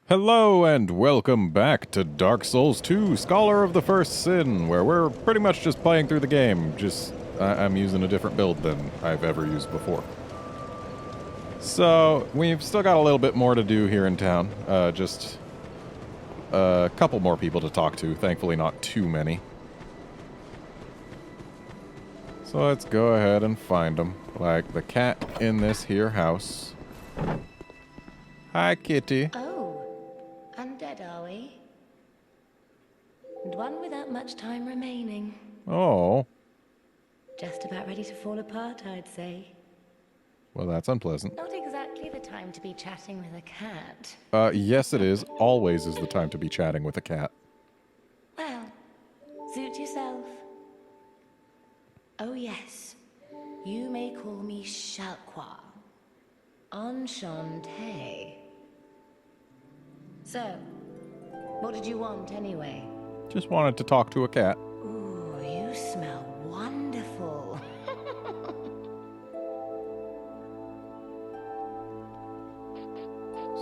Hello and welcome back to Dark Souls 2, Scholar of the First Sin, where we're pretty much just playing through the game, I'm using a different build than I've ever used before. So, we've still got a little bit more to do here in town, just a couple more people to talk to, thankfully not too many. So let's go ahead and find them, like the cat in this here house. Hi, kitty. Undead, are we? And one without much time remaining. Oh. Just about ready to fall apart, I'd say. Well, that's unpleasant. Not exactly the time to be chatting with a cat. Yes it is. Always is the time to be chatting with a cat. Well, suit yourself. Oh yes, you may call me Shalqua. Enchanté. So, what did you want anyway? Just wanted to talk to a cat. Ooh, you smell wonderful.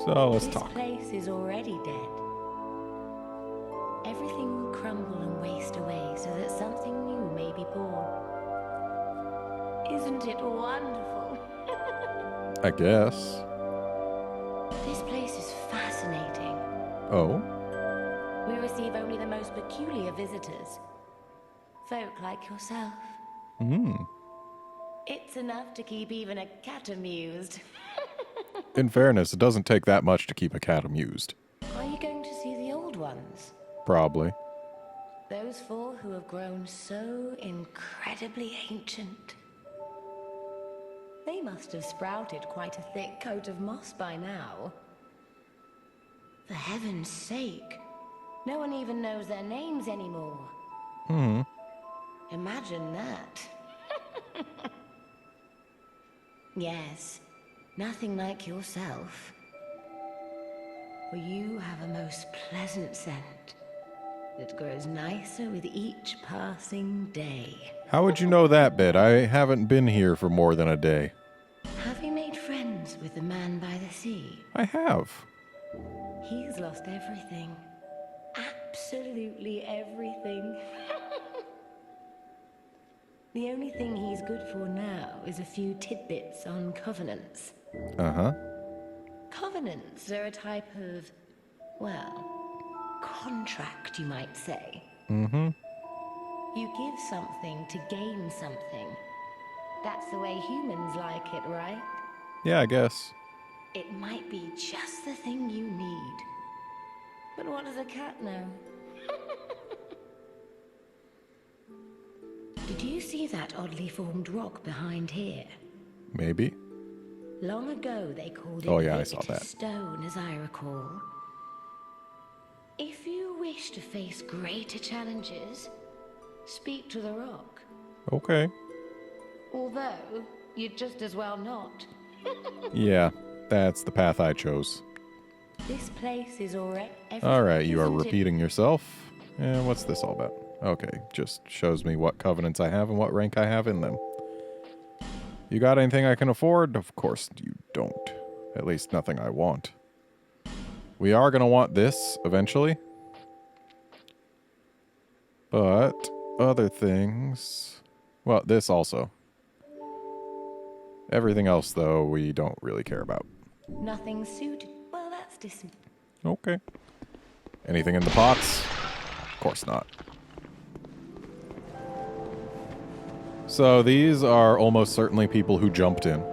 So let's talk. This place is already dead. Everything will crumble and waste away so that something new may be born. Isn't it wonderful? I guess. This place is fascinating. Oh? We receive only the most peculiar visitors. Folk like yourself. It's enough to keep even a cat amused. In fairness, it doesn't take that much to keep a cat amused. Are you going to see the old ones? Probably. Those four who have grown so incredibly ancient. They must have sprouted quite a thick coat of moss by now. For heaven's sake, no one even knows their names anymore. Imagine that. Yes, nothing like yourself. For you have a most pleasant scent that grows nicer with each passing day. How would you know that, Bet? I haven't been here for more than a day. Have you made friends with the man by the sea? I have. He's lost everything. Absolutely everything. The only thing he's good for now is a few tidbits on covenants. Uh-huh. Covenants are a type of, well, contract, you might say. Mm-hmm. You give something to gain something. That's the way humans like it, right? Yeah, I guess. It might be just the thing you need. But what does a cat know? Did you see that oddly formed rock behind here? Maybe. Long ago they called it Oh, yeah, I saw Victor that. Stone, as I recall. If you wish to face greater challenges, speak to the rock. Okay. Although, you'd just as well not. Yeah, that's the path I chose. This place is already... Alright, you are Isn't it- repeating yourself. And what's this all about? Okay, just shows me what covenants I have and what rank I have in them. You got anything I can afford? Of course you don't. At least nothing I want. We are going to want this eventually. But other things... Well, this also. Everything else, though, we don't really care about. Nothing suited. Well, that's distant. Okay. Anything in the pots? Of course not. So these are almost certainly people who jumped in.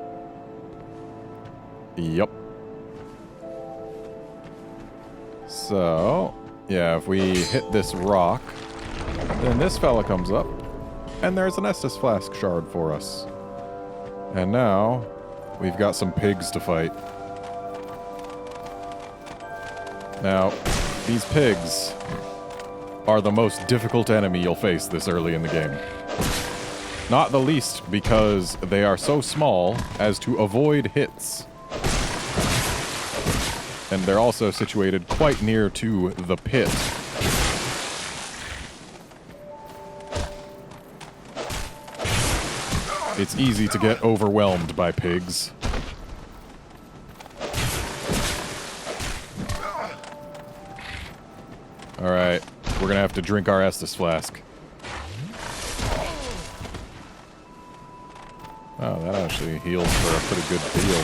Yep. So, yeah, if we hit this rock, then this fella comes up, and there's an Estus Flask shard for us. And now, we've got some pigs to fight. Now, these pigs are the most difficult enemy you'll face this early in the game. Not the least because they are so small as to avoid hits. And they're also situated quite near to the pit. It's easy to get overwhelmed by pigs. Alright, we're gonna have to drink our Estus flask. Oh, that actually heals for a pretty good deal.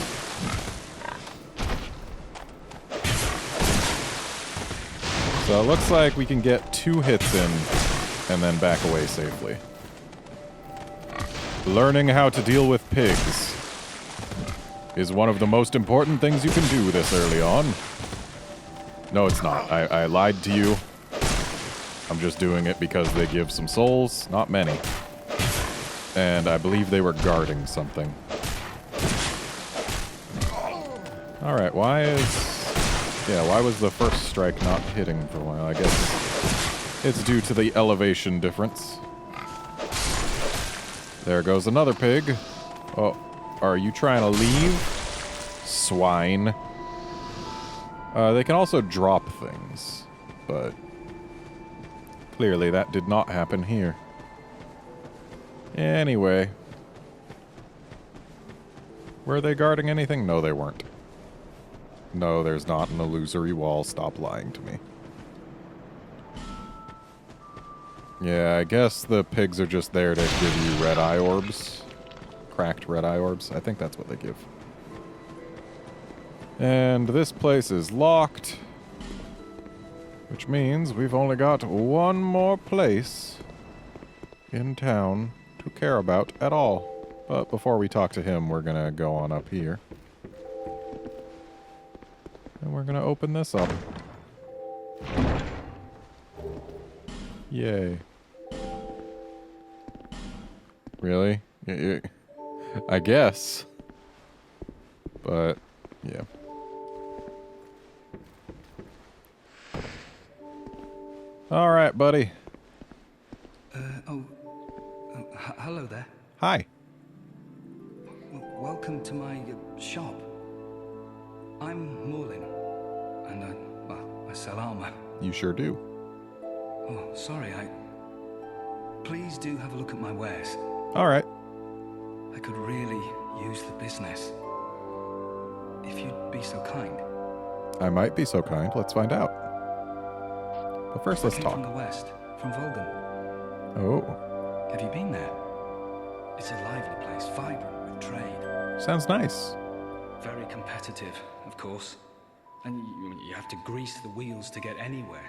So it looks like we can get 2 hits in and then back away safely. Learning how to deal with pigs is one of the most important things you can do this early on. No, it's not. I lied to you. I'm just doing it because they give some souls. Not many. And I believe they were guarding something. Alright, why was the first strike not hitting for a while? I guess it's due to the elevation difference. There goes another pig. Oh, are you trying to leave? Swine. They can also drop things, but clearly that did not happen here. Anyway. Were they guarding anything? No, they weren't. No, there's not an illusory wall. Stop lying to me. Yeah, I guess the pigs are just there to give you red eye orbs. Cracked red eye orbs. I think that's what they give. And this place is locked. Which means we've only got one more place in town to care about at all. But before we talk to him, we're gonna go on up here. And we're gonna open this up. Yay. Really? I guess. But, yeah. Alright, buddy. Hello there. Hi. Welcome to my shop. I'm Morlin, and I sell armor. You sure do. Oh, sorry, Please do have a look at my wares. Alright. I could really use the business. If you'd be so kind. I might be so kind. Let's find out. But first, let's talk. From the west, from Volgan. Oh. Have you been there? It's a lively place, vibrant with trade. Sounds nice. Very competitive, of course. And you have to grease the wheels to get anywhere.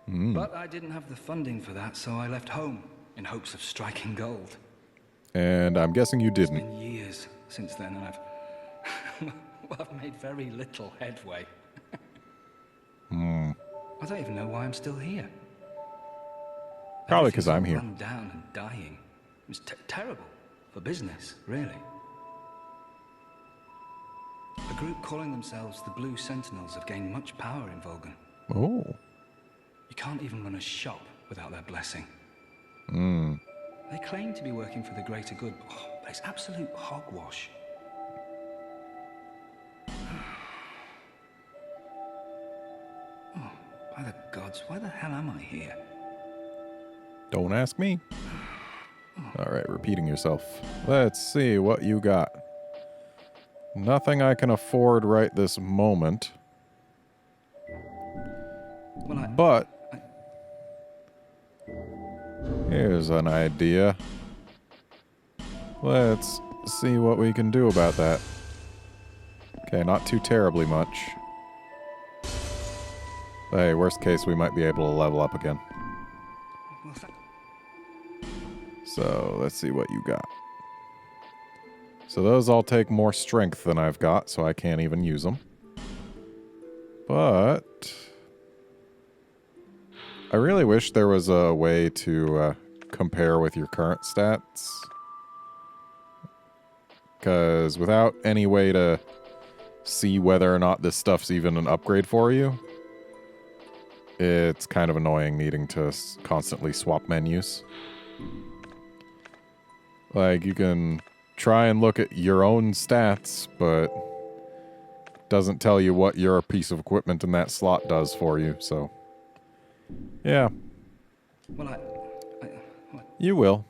But I didn't have the funding for that, so I left home in hopes of striking gold. And I'm guessing you didn't. It's been years since then, and I've made very little headway. I don't even know why I'm still here. Probably because I'm here. Run down and dying. It's terrible for business, really. A group calling themselves the Blue Sentinels have gained much power in Volgan. Oh. You can't even run a shop without their blessing. They claim to be working for the greater good, but it's absolute hogwash. Oh, by the gods, why the hell am I here? Don't ask me. Alright, repeating yourself. Let's see what you got. Nothing I can afford right this moment. Well, but here's an idea. Let's see what we can do about that. Okay, not too terribly much. Hey, worst case, we might be able to level up again. So, let's see what you got. So those all take more strength than I've got, so I can't even use them. But I really wish there was a way to compare with your current stats. Because without any way to see whether or not this stuff's even an upgrade for you, it's kind of annoying needing to constantly swap menus. Like, you can try and look at your own stats, but doesn't tell you what your piece of equipment in that slot does for you, so yeah. Well, You will.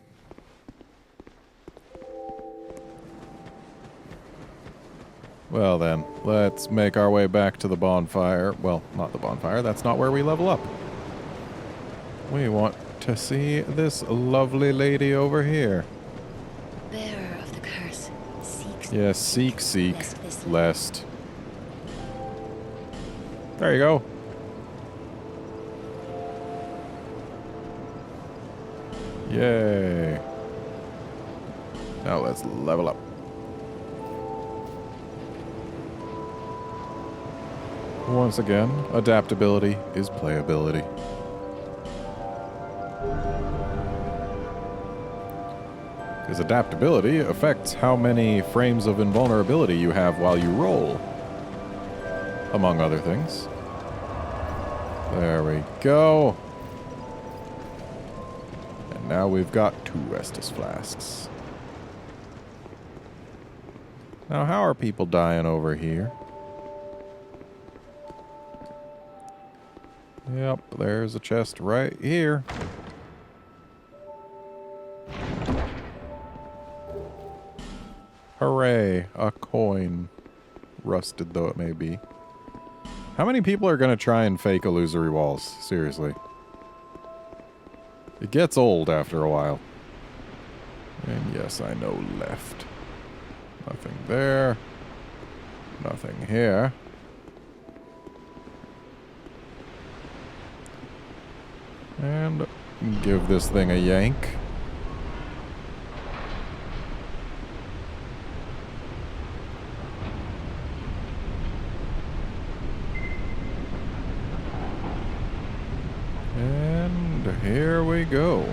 Well then, let's make our way back to the bonfire. Well, not the bonfire. That's not where we level up. We want to see this lovely lady over here. Bearer of the curse, seek. Yes, seek, lest. There you go. Yay. Now let's level up. Once again, adaptability is playability. Because adaptability affects how many frames of invulnerability you have while you roll, among other things. There we go. And now we've got 2 Restus Flasks. Now, how are people dying over here? Yep, there's a chest right here. Hooray, a coin. Rusted though it may be. How many people are going to try and fake illusory walls? Seriously. It gets old after a while. And yes, I know left. Nothing there. Nothing here. And give this thing a yank. And here we go.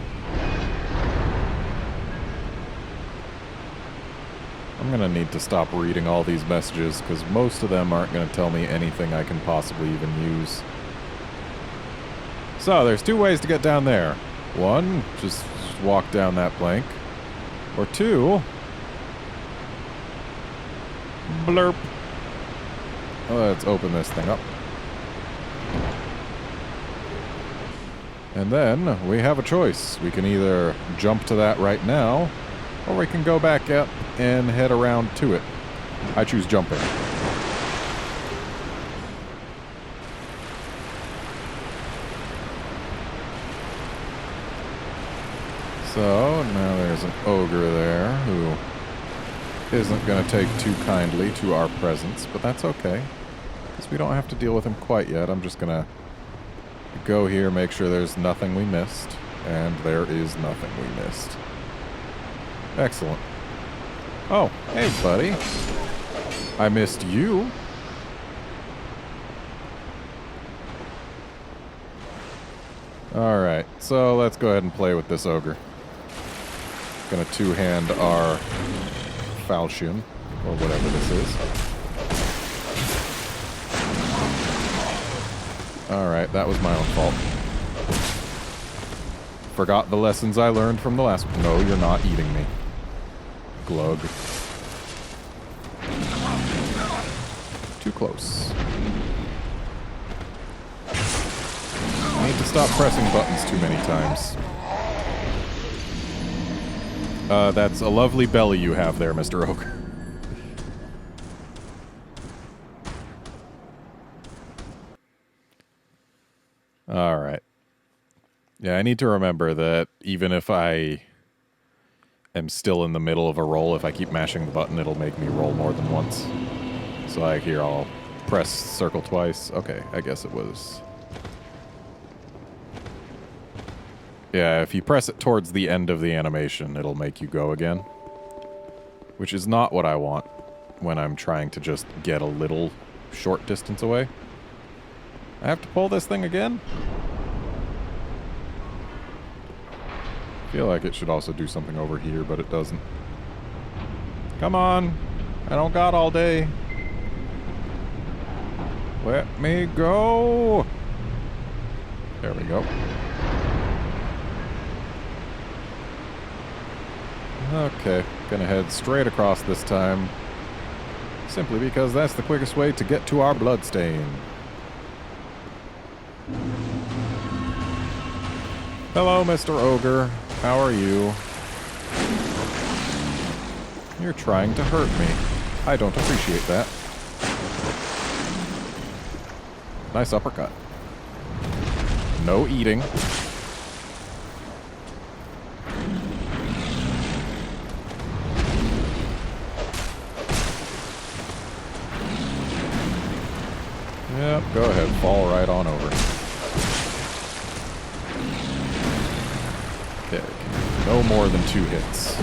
I'm gonna need to stop reading all these messages because most of them aren't gonna tell me anything I can possibly even use. So, there's 2 ways to get down there. 1, just walk down that plank. Or 2... blurp. Let's open this thing up. And then, we have a choice. We can either jump to that right now, or we can go back up and head around to it. I choose jumping. So, now there's an ogre there who isn't going to take too kindly to our presence, but that's okay. Because we don't have to deal with him quite yet. I'm just going to go here, make sure there's nothing we missed. And there is nothing we missed. Excellent. Oh, hey buddy. I missed you. Alright, so let's go ahead and play with this ogre. Gonna 2-hand our falchion, or whatever this is. Alright, that was my own fault. Forgot the lessons I learned from the last one. No, you're not eating me. Glug. Too close. I need to stop pressing buttons too many times. That's a lovely belly you have there, Mr. Ogre. Alright. Yeah, I need to remember that even if I am still in the middle of a roll, if I keep mashing the button, it'll make me roll more than once. So like here, I'll press circle twice. Okay, I guess it was... Yeah, if you press it towards the end of the animation, it'll make you go again. Which is not what I want when I'm trying to just get a little short distance away. I have to pull this thing again? I feel like it should also do something over here, but it doesn't. Come on! I don't got all day. Let me go! There we go. Okay, gonna head straight across this time. Simply because that's the quickest way to get to our bloodstain. Hello, Mr. Ogre. How are you? You're trying to hurt me. I don't appreciate that. Nice uppercut. No eating. Yep, go ahead. Fall right on over. Okay. No more than 2 hits.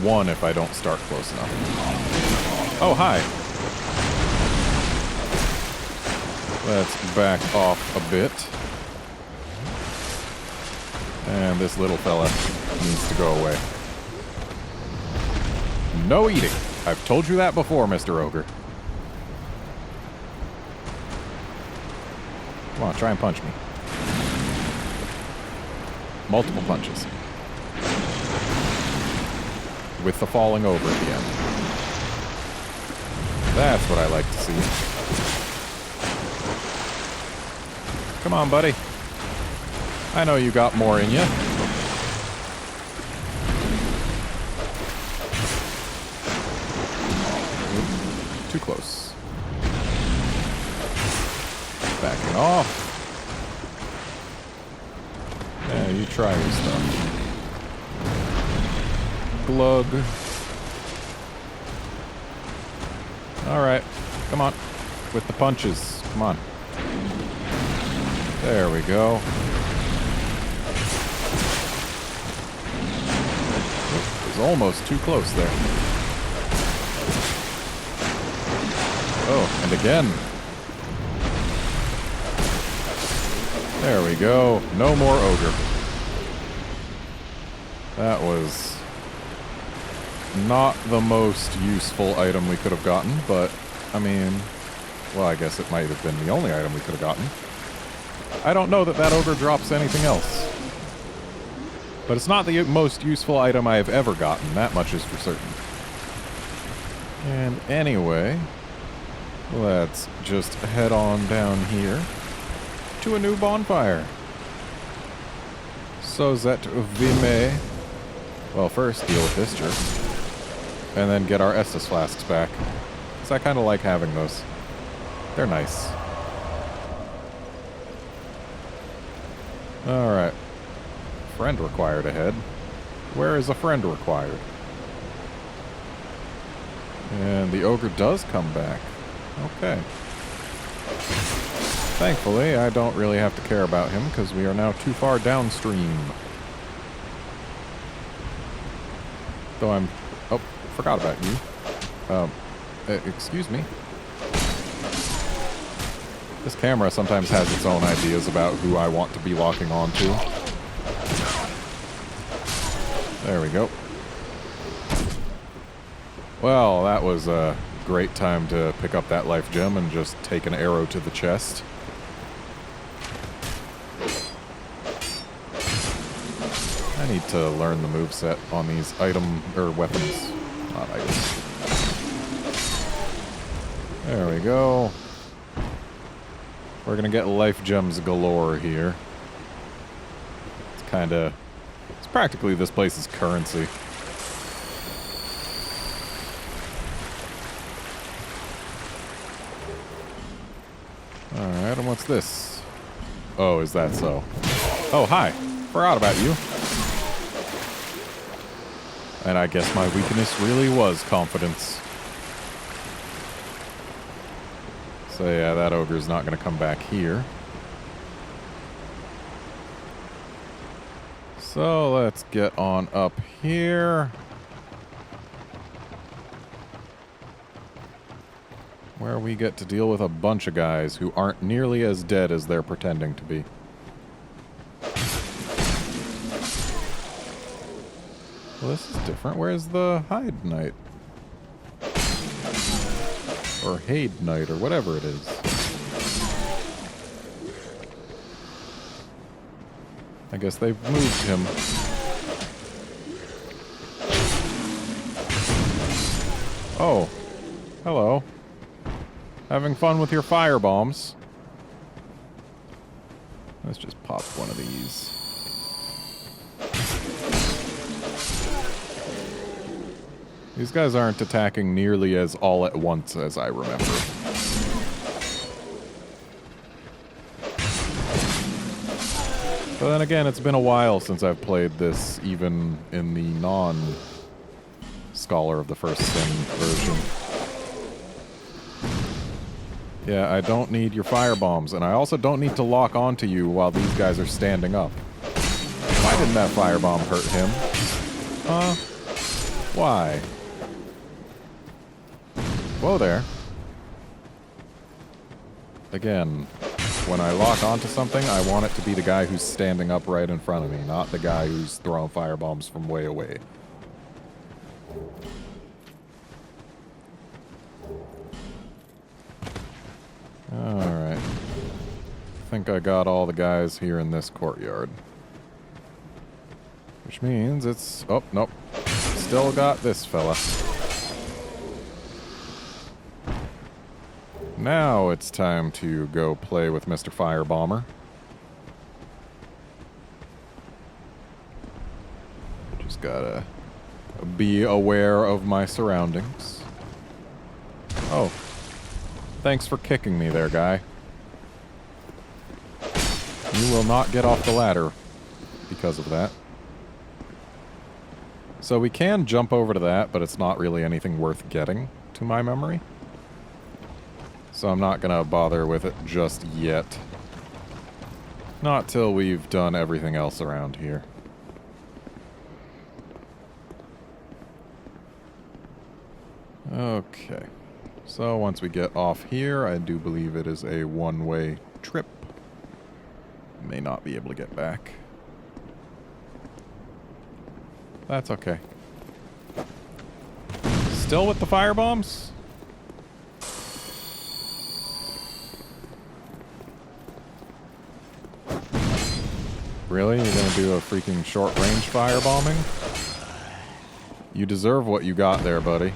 1 if I don't start close enough. Oh, hi. Let's back off a bit. And this little fella needs to go away. No eating. I've told you that before, Mr. Ogre. Come on, try and punch me. Multiple punches. With the falling over at the end. That's what I like to see. Come on, buddy. I know you got more in you. Too close. Backing off. Yeah, you try your stuff. Glug. Alright. Come on. With the punches. Come on. There we go. It was almost too close there. Oh, and again. There we go. No more ogre. That was not the most useful item we could have gotten, but, I mean, well, I guess it might have been the only item we could have gotten. I don't know that that ogre drops anything else. But it's not the most useful item I have ever gotten. That much is for certain. And anyway, let's just head on down here to a new bonfire. So that we may, well, first deal with this jerk. And then get our Estus flasks back. Because I kind of like having those. They're nice. Alright. Friend required ahead. Where is a friend required? And the ogre does come back. Okay. Thankfully, I don't really have to care about him because we are now too far downstream. Though I'm... Oh, forgot about you. Excuse me. This camera sometimes has its own ideas about who I want to be locking onto. There we go. Well, that was a great time to pick up that life gem and just take an arrow to the chest. I need to learn the moveset on these weapons. Not items. There we go. We're gonna get life gems galore here. It's practically this place's currency. Alright, and what's this? Oh, is that so? Oh, hi. Forgot about you. And I guess my weakness really was confidence. So yeah, that ogre's not going to come back here. So let's get on up here. Where we get to deal with a bunch of guys who aren't nearly as dead as they're pretending to be. Well, this is different. Where's the Hyde Knight? Or Hade Knight, or whatever it is. I guess they've moved him. Oh. Hello. Having fun with your fire bombs. Let's just pop one of these. These guys aren't attacking nearly as all at once as I remember. But then again, it's been a while since I've played this, even in the non-Scholar of the First Sin version. Yeah, I don't need your firebombs, and I also don't need to lock onto you while these guys are standing up. Why didn't that firebomb hurt him? Huh? Why? Whoa there. Again, when I lock onto something, I want it to be the guy who's standing up right in front of me, not the guy who's throwing firebombs from way away. Alright. I think I got all the guys here in this courtyard. Which means it's... Oh, nope. Still got this fella. Now it's time to go play with Mr. Firebomber. Just gotta be aware of my surroundings. Oh. Thanks for kicking me there, guy. You will not get off the ladder because of that. So we can jump over to that, but it's not really anything worth getting, to my memory. So I'm not gonna bother with it just yet. Not till we've done everything else around here. Okay. So once we get off here, I do believe it is a one-way trip. May not be able to get back. That's okay. Still with the firebombs? Really? You're gonna do a freaking short-range firebombing? You deserve what you got there, buddy.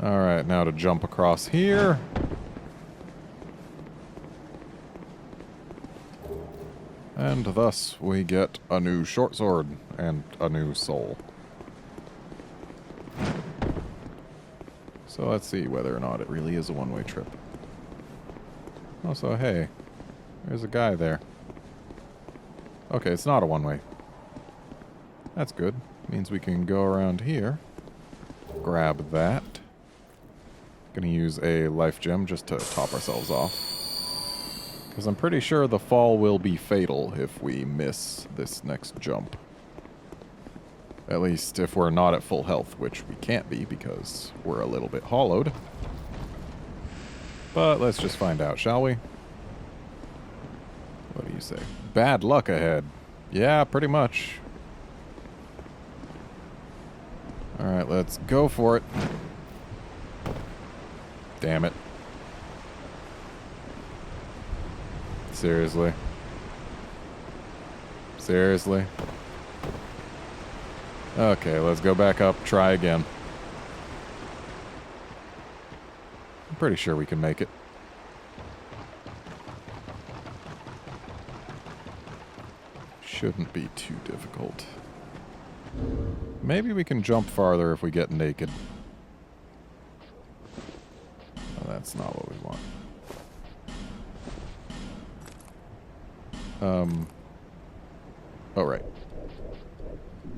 Alright, now to jump across here. And thus we get a new short sword and a new soul. So let's see whether or not it really is a one-way trip. Oh, so hey, there's a guy there. Okay, it's not a one-way. That's good. Means we can go around here. Grab that. Gonna use a life gem just to top ourselves off. Because I'm pretty sure the fall will be fatal if we miss this next jump. At least if we're not at full health, which we can't be because we're a little bit hollowed. But let's just find out, shall we? What do you say? Bad luck ahead. Yeah, pretty much. Alright, let's go for it. Damn it. Seriously? Seriously? Okay, let's go back up, try again. I'm pretty sure we can make it. Shouldn't be too difficult. Maybe we can jump farther if we get naked. Oh, that's not what we want. Oh, right.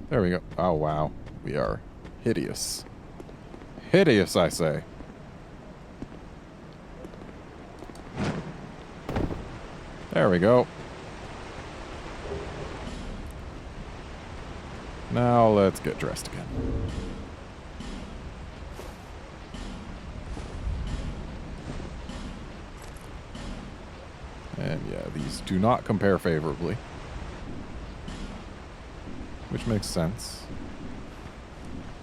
There we go. Oh, wow. We are hideous. Hideous, I say. There we go. Now let's get dressed again. And yeah, these do not compare favorably. Which makes sense.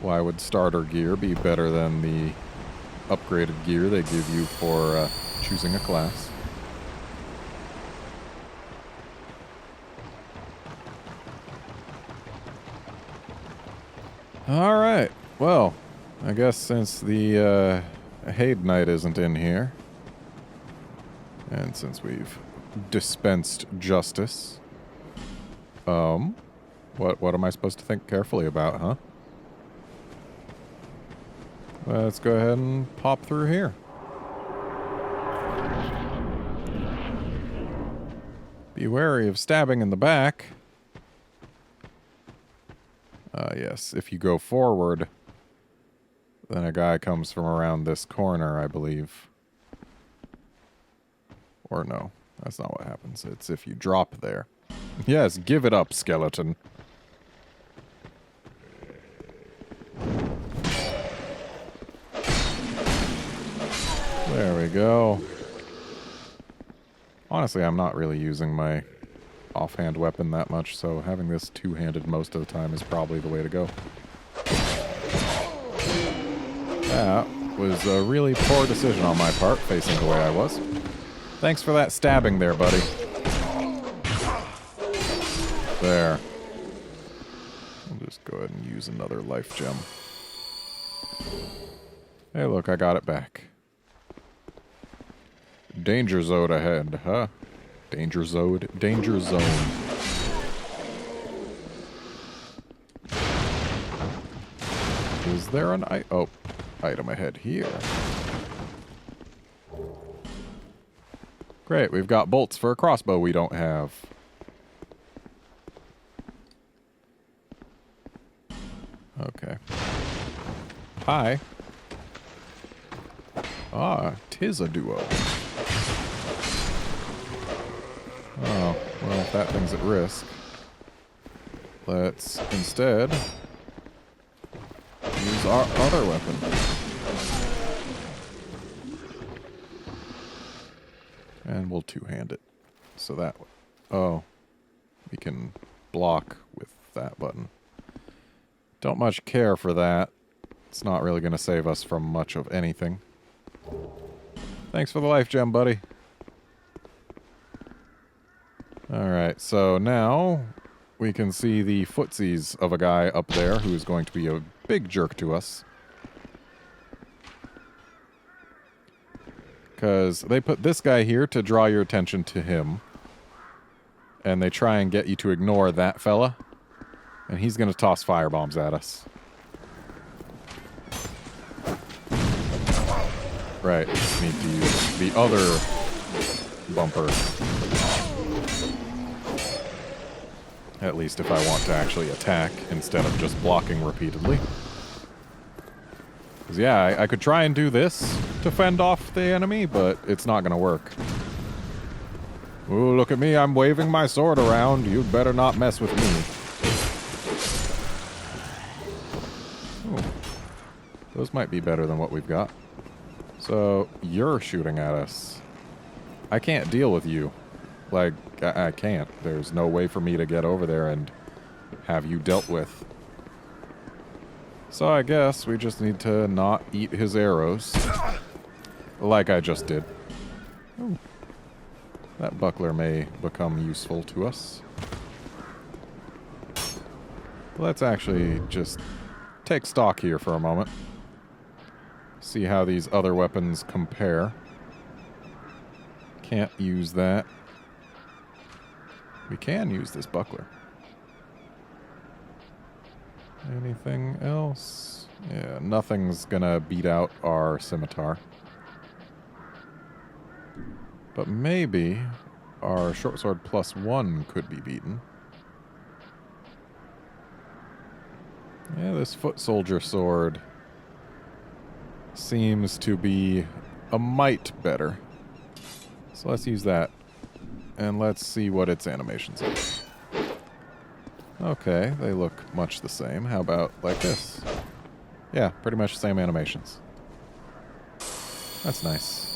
Why would starter gear be better than the upgraded gear they give you for choosing a class? Alright, well, I guess since the Haid Knight isn't in here, and since we've dispensed justice, what am I supposed to think carefully about, huh? Let's go ahead and pop through here. Be wary of stabbing in the back. Yes, if you go forward, then a guy comes from around this corner, I believe. Or no, that's not what happens. It's if you drop there. Yes, give it up, skeleton. There we go. Honestly, I'm not really using my offhand weapon that much, so having this two-handed most of the time is probably the way to go. That was a really poor decision on my part, facing the way I was. Thanks for that stabbing there, buddy. There. I'll just go ahead and use another life gem. Hey, look, I got it back. Danger zone ahead, huh? Danger zone. Danger zone. Is there an item ahead here? Great, we've got bolts for a crossbow we don't have. Okay. Hi. Ah, 'tis a duo. Oh, well, if that thing's at risk, let's instead use our other weapon. And we'll two-hand it. So that way. Oh, we can block with that button. Don't much care for that. It's not really going to save us from much of anything. Thanks for the life gem, buddy. Alright, so now we can see the footsies of a guy up there who is going to be a big jerk to us. Because they put this guy here to draw your attention to him. And they try and get you to ignore that fella. And he's going to toss firebombs at us. Right, just need to use the other bumper. At least if I want to actually attack instead of just blocking repeatedly. Because yeah, I could try and do this to fend off the enemy, but it's not going to work. Ooh, look at me, I'm waving my sword around. You'd better not mess with me. Ooh. Those might be better than what we've got. So, you're shooting at us. I can't deal with you. Like, I can't. There's no way for me to get over there and have you dealt with. So I guess we just need to not eat his arrows. Like I just did. Ooh. That buckler may become useful to us. Let's actually just take stock here for a moment. See how these other weapons compare. Can't use that. We can use this buckler. Anything else? Yeah, nothing's gonna beat out our scimitar. But maybe our short sword +1 could be beaten. Yeah, this foot soldier sword seems to be a mite better. So let's use that. And let's see what its animations are. Okay, they look much the same. How about like this? Yeah, pretty much the same animations. That's nice.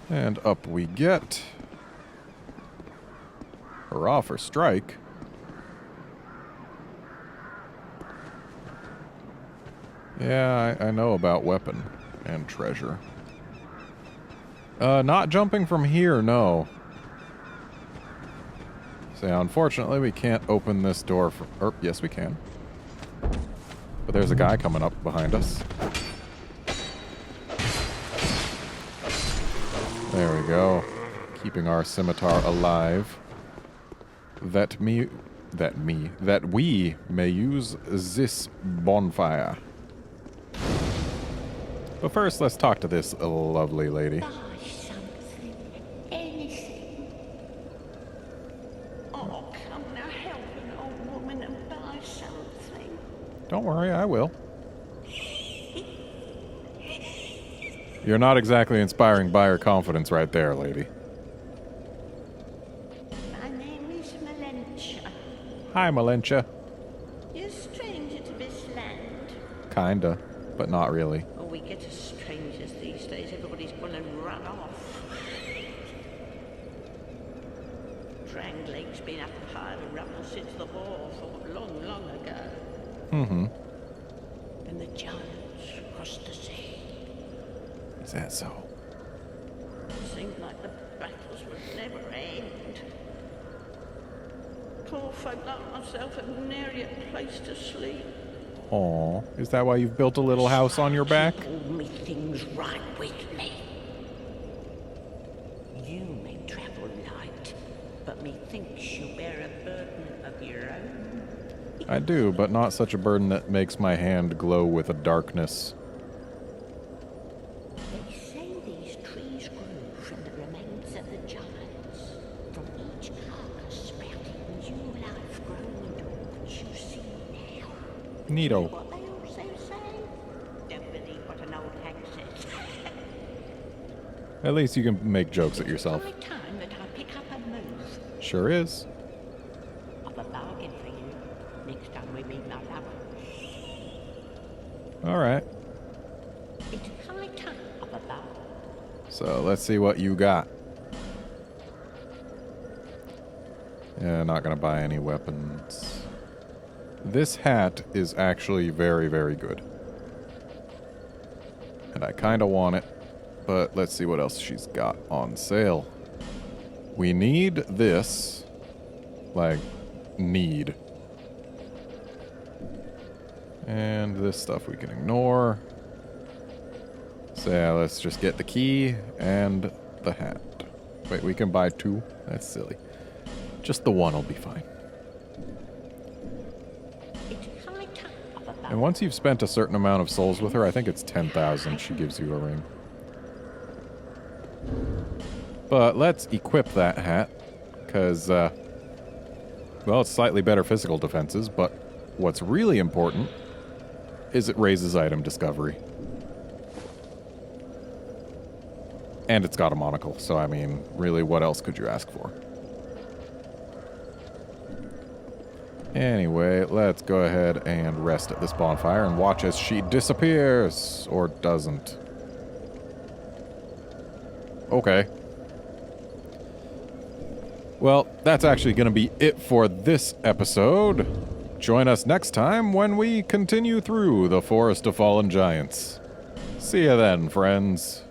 And up we get. Hurrah for strike. Yeah, I know about weapon and treasure. Not jumping from here, no. So yeah, unfortunately we can't open this door from... Or, yes we can. But there's a guy coming up behind us. There we go. Keeping our scimitar alive. That we may use this bonfire. But first, let's talk to this lovely lady. Ah, son Don't worry, I will. You're not exactly inspiring buyer confidence right there, lady. My name is Malentia. Hi, Malentia. You're a stranger to this land. Kinda, but not really. Oh, we get as strangers these days. Everybody's gone and run off. Dranglake's been up a pile of rubble since the war fought long, long ago. Mm-hmm. And the giants crossed the sea. Is that so? It seemed like the battles would never end. Poor folk like myself have nary a place to sleep. Aw, is that why you've built a little house on your back? Keep all me things right with me. You may travel light, but methinks you bear a burden of your own. I do, but not such a burden that makes my hand glow with a darkness. They say these trees grew from the remains of the giants. From each carcass sprouting new life growing into what you see now. Neato. What they also say? Don't believe what an old hag says. At least you can make jokes at yourself. It's high time that I pick up and move. Sure is. I've a bargain for you. Next time we meet my lover. Alright. It's high time of a bargain. So let's see what you got. Yeah, not gonna buy any weapons. This hat is actually very, very good. And I kinda want it, but let's see what else she's got on sale. We need this. Like, need. And this stuff we can ignore. So yeah, let's just get the key and the hat. Wait, we can buy two? That's silly. Just the one will be fine. It's high time of a bargain. And once you've spent a certain amount of souls with her, I think it's 10,000, she gives you a ring. But let's equip that hat, because, well, it's slightly better physical defenses, but what's really important is it raises item discovery. And it's got a monocle, so I mean, really, what else could you ask for? Anyway, let's go ahead and rest at this bonfire and watch as she disappears. Or doesn't. Okay. Well, that's actually going to be it for this episode. Join us next time when we continue through the Forest of Fallen Giants. See you then, friends.